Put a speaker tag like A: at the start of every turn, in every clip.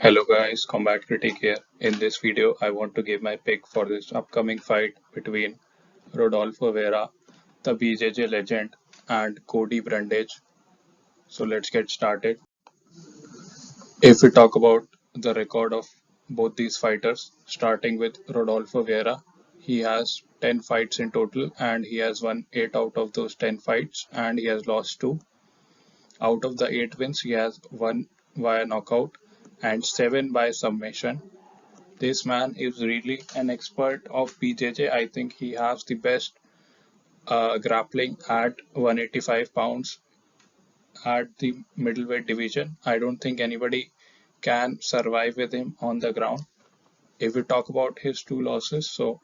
A: Hello guys, Combat Critic here. In this video, I want to give my pick for this upcoming fight between Rodolfo Vieira, the BJJ legend, and Cody Brundage. So let's get started. If we talk about the record of both these fighters, starting with Rodolfo Vieira, he has 10 fights in total and he has won 8 out of those 10 fights and he has lost 2. Out of the 8 wins, he has won via knockout and 7 by submission. This man is really an expert of BJJ. I think he has the best grappling at 185 pounds at the middleweight division. I don't think anybody can survive with him on the ground. If we talk about his 2 losses, so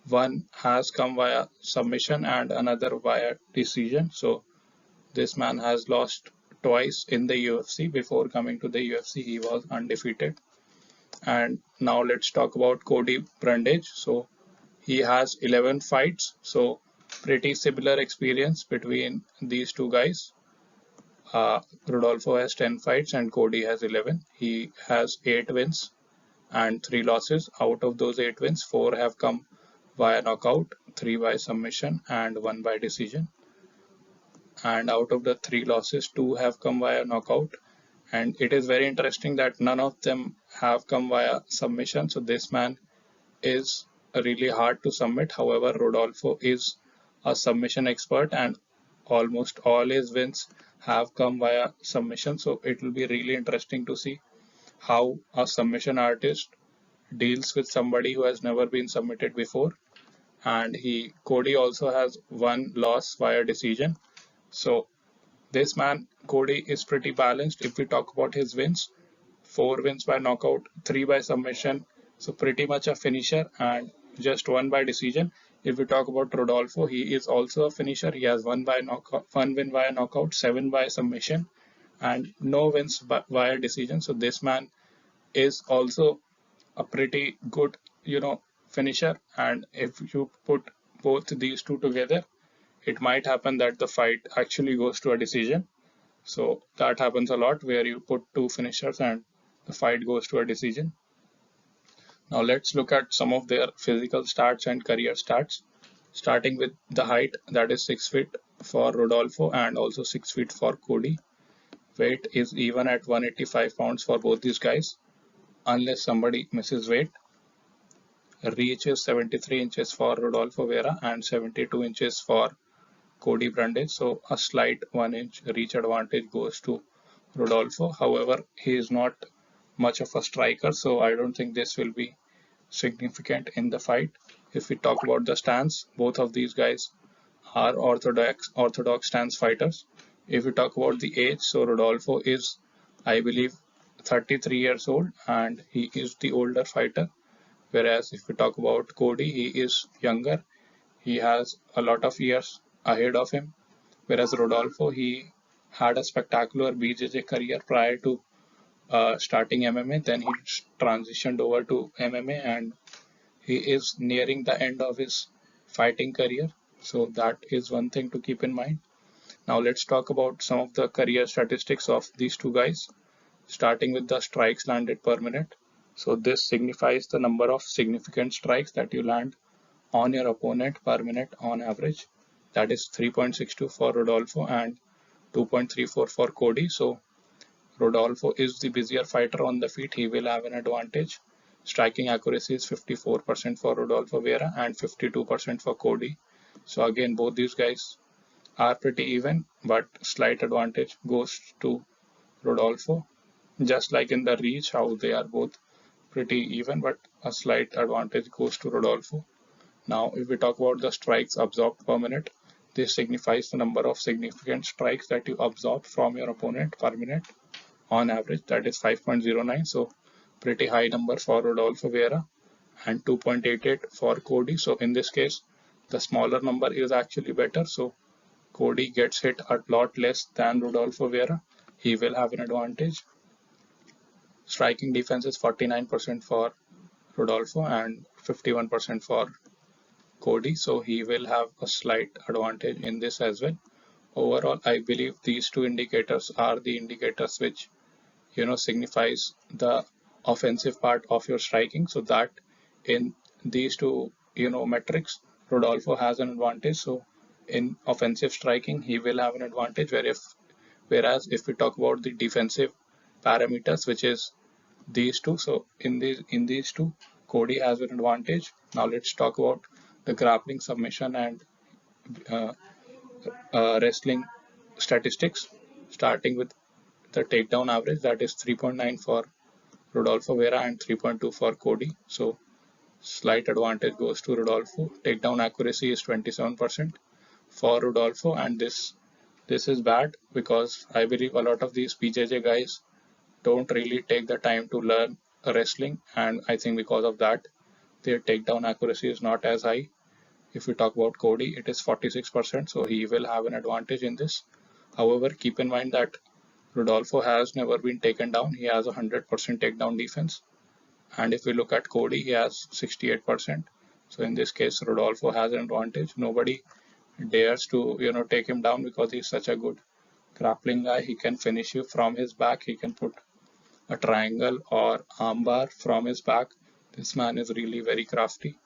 A: one has come via submission and another via decision. So this man has lost twice in the UFC. Before coming to the UFC, he was undefeated. And now let's talk about Cody Brundage. So he has 11 fights, so pretty similar experience between these two guys. Rodolfo has 10 fights and Cody has 11. He has 8 wins and 3 losses. Out of those 8 wins, 4 have come via knockout, 3 by submission, and 1 by decision. And out of the 3 losses, 2 have come via knockout. And it is very interesting that none of them have come via submission. So this man is really hard to submit. However, Rodolfo is a submission expert and almost all his wins have come via submission. So it will be really interesting to see how a submission artist deals with somebody who has never been submitted before. And Cody also has one loss via decision. So this man, Cody, is pretty balanced. If we talk about his wins, 4 wins by knockout, 3 by submission, so pretty much a finisher, and just 1 by decision. If we talk about Rodolfo, he is also a finisher. He has 1 by knockout, 1 win via knockout, 7 by submission, and no wins via decision. So this man is also a pretty good, finisher. And if you put both these two together, it might happen that the fight actually goes to a decision. So that happens a lot where you put 2 finishers and the fight goes to a decision. Now let's look at some of their physical stats and career stats, starting with the height, that is 6 feet for Rodolfo and also 6 feet for Cody. Weight is even at 185 pounds for both these guys, unless somebody misses weight. Reach is 73 inches for Rodolfo Vieira and 72 inches for Cody Brundage. So a slight 1 inch reach advantage goes to Rodolfo. However, he is not much of a striker, so I don't think this will be significant in the fight. If we talk about the stance, both of these guys are orthodox stance fighters. If we talk about the age, so Rodolfo is, I believe, 33 years old and he is the older fighter. Whereas if we talk about Cody, he is younger. He has a lot of years ahead of him. Whereas Rodolfo, he had a spectacular BJJ career prior to starting MMA. Then he transitioned over to MMA and he is nearing the end of his fighting career. So that is one thing to keep in mind. Now let's talk about some of the career statistics of these two guys, starting with the strikes landed per minute. So this signifies the number of significant strikes that you land on your opponent per minute on average. That is 3.62 for Rodolfo and 2.34 for Cody. So Rodolfo is the busier fighter on the feet. He will have an advantage. Striking accuracy is 54% for Rodolfo Vieira and 52% for Cody. So again, both these guys are pretty even, but slight advantage goes to Rodolfo. Just like in the reach, how they are both pretty even, but a slight advantage goes to Rodolfo. Now, if we talk about the strikes absorbed per minute, this signifies the number of significant strikes that you absorb from your opponent per minute on average. That is 5.09. So pretty high number for Rodolfo Vieira and 2.88 for Cody. So in this case, the smaller number is actually better. So Cody gets hit a lot less than Rodolfo Vieira. He will have an advantage. Striking defense is 49% for Rodolfo and 51% for Cody. So he will have a slight advantage in this as well. Overall, I believe these two indicators are the indicators which signifies the offensive part of your striking, so that in these two metrics, Rodolfo has an advantage. So in offensive striking he will have an advantage, whereas if we talk about the defensive parameters, which is these two, so in these two Cody has an advantage. Now let's talk about the grappling, submission, and uh, wrestling statistics, starting with the takedown average, that is 3.9 for Rodolfo Vieira and 3.2 for Cody. So slight advantage goes to Rodolfo. Takedown accuracy is 27% for Rodolfo, and this is bad because I believe a lot of these BJJ guys don't really take the time to learn wrestling, and I think because of that their takedown accuracy is not as high. If we talk about Cody, it is 46%, so he will have an advantage in this. However, keep in mind that Rodolfo has never been taken down. He has a 100% takedown defense. And if we look at Cody, he has 68%. So in this case, Rodolfo has an advantage. Nobody dares to take him down because he's such a good grappling guy. He can finish you from his back. He can put a triangle or armbar from his back. This man is really very crafty.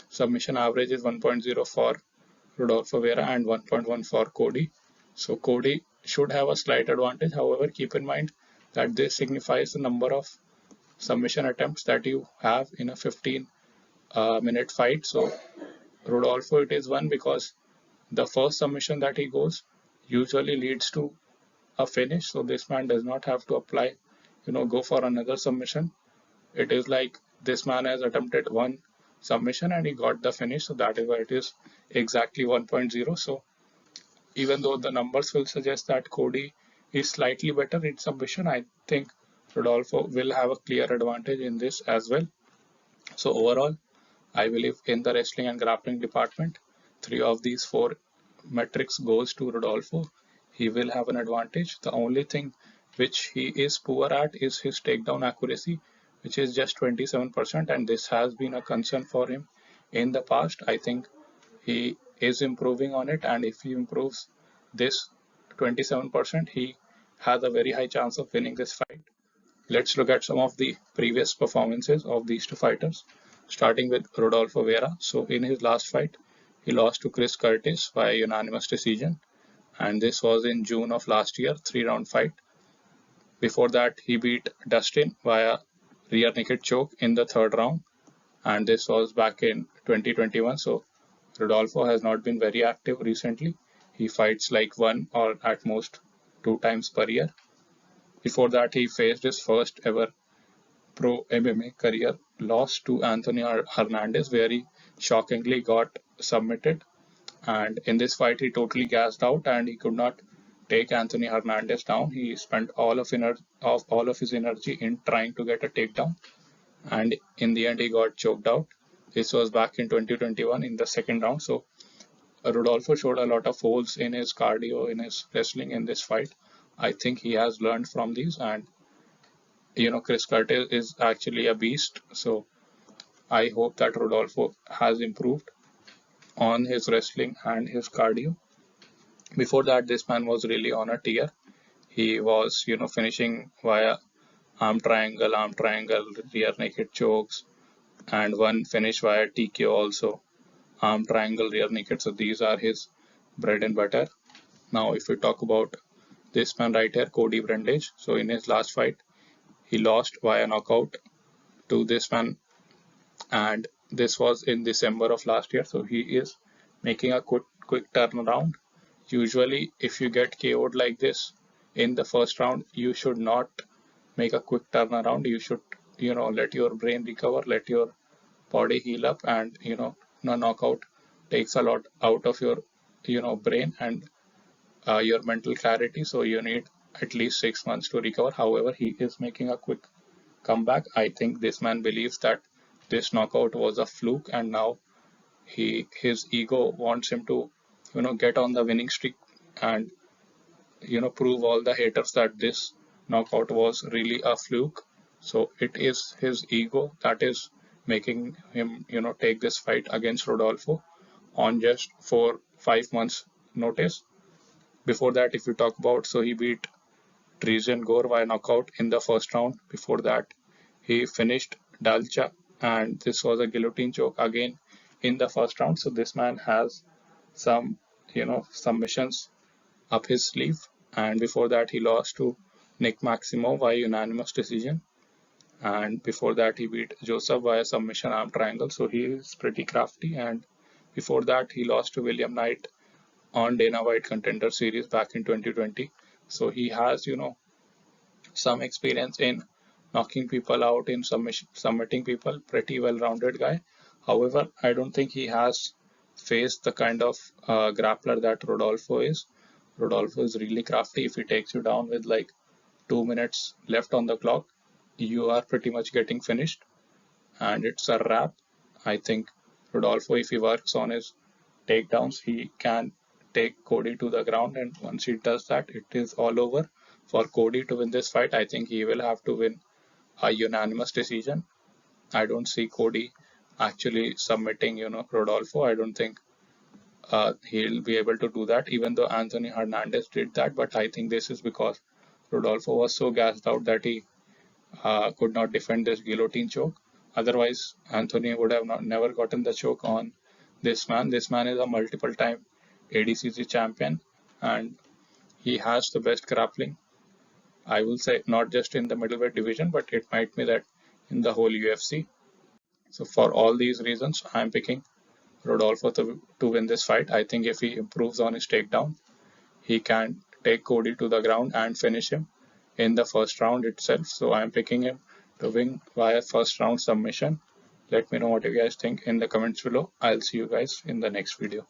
A: Submission average is 1.0 for Rodolfo Vieira and 1.1 for Cody. So Cody should have a slight advantage. However, keep in mind that this signifies the number of submission attempts that you have in a 15-minute fight. So Rodolfo, it is one because the first submission that he goes usually leads to a finish. So this man does not have to apply, go for another submission. It is like this man has attempted one submission and he got the finish. So that is why it is exactly 1.0. So even though the numbers will suggest that Cody is slightly better in submission, I think Rodolfo will have a clear advantage in this as well. So overall, I believe in the wrestling and grappling department, three of these four metrics goes to Rodolfo. He will have an advantage. The only thing which he is poor at is his takedown accuracy, which is just 27%, and this has been a concern for him in the past. I think he is improving on it, and if he improves this 27%, he has a very high chance of winning this fight. Let's look at some of the previous performances of these two fighters, starting with Rodolfo Vieira. So in his last fight, he lost to Chris Curtis by unanimous decision, and this was in June of last year, 3-round fight. Before that, he beat Dustin via rear naked choke in the third round, and this was back in 2021. So Rodolfo has not been very active recently. He fights like one or at most 2 times per year. Before that, he faced his first ever pro MMA career loss to Anthony Hernandez, where he shockingly got submitted. And in this fight, he totally gassed out and he could not take Anthony Hernandez down. He spent all of his energy in trying to get a takedown, and in the end, he got choked out. This was back in 2021 in the second round. So Rodolfo showed a lot of holes in his cardio, in his wrestling in this fight. I think he has learned from these, and Chris Curtis is actually a beast. So I hope that Rodolfo has improved on his wrestling and his cardio. Before that, this man was really on a tear. He was, finishing via arm triangle, rear naked chokes, and one finish via TKO also, arm triangle, rear naked. So these are his bread and butter. Now, if we talk about this man right here, Cody Brundage. So in his last fight, he lost via knockout to this man, and this was in December of last year. So he is making a quick turnaround. Usually, if you get KO'd like this in the first round, you should not make a quick turnaround. You should, let your brain recover, let your body heal up, and no knockout takes a lot out of your, brain and your mental clarity. So you need at least 6 months to recover. However, he is making a quick comeback. I think this man believes that this knockout was a fluke, and now his ego wants him to get on the winning streak and prove all the haters that this knockout was really a fluke. So it is his ego that is making him take this fight against Rodolfo on just 4-5 months notice. Before that, if we talk about, so he beat Treason Gore by knockout in the first round. Before that, he finished Dalcha, and this was a guillotine choke again in the first round. So this man has some, submissions up his sleeve. And before that, he lost to Nick Maximo by unanimous decision. And before that, he beat Joseph via submission arm triangle. So he is pretty crafty. And before that, he lost to William Knight on Dana White Contender Series back in 2020. So he has, some experience in knocking people out, in submitting people. Pretty well-rounded guy. However, I don't think he has faced the kind of grappler that Rodolfo is. Rodolfo is really crafty. If he takes you down with like 2 minutes left on the clock, you are pretty much getting finished, and it's a wrap. I think Rodolfo, if he works on his takedowns, he can take Cody to the ground, and once he does that, it is all over. For Cody to win this fight, I think he will have to win a unanimous decision. I don't see Cody actually submitting, Rodolfo. I don't think he'll be able to do that, even though Anthony Hernandez did that. But I think this is because Rodolfo was so gassed out that he could not defend this guillotine choke. Otherwise, Anthony would have never gotten the choke on this man. This man is a multiple time ADCC champion, and he has the best grappling. I will say not just in the middleweight division, but it might be that in the whole UFC. So for all these reasons, I'm picking Rodolfo to win this fight. I think if he improves on his takedown, he can take Cody to the ground and finish him in the first round itself. So I'm picking him to win via first round submission. Let me know what you guys think in the comments below. I'll see you guys in the next video.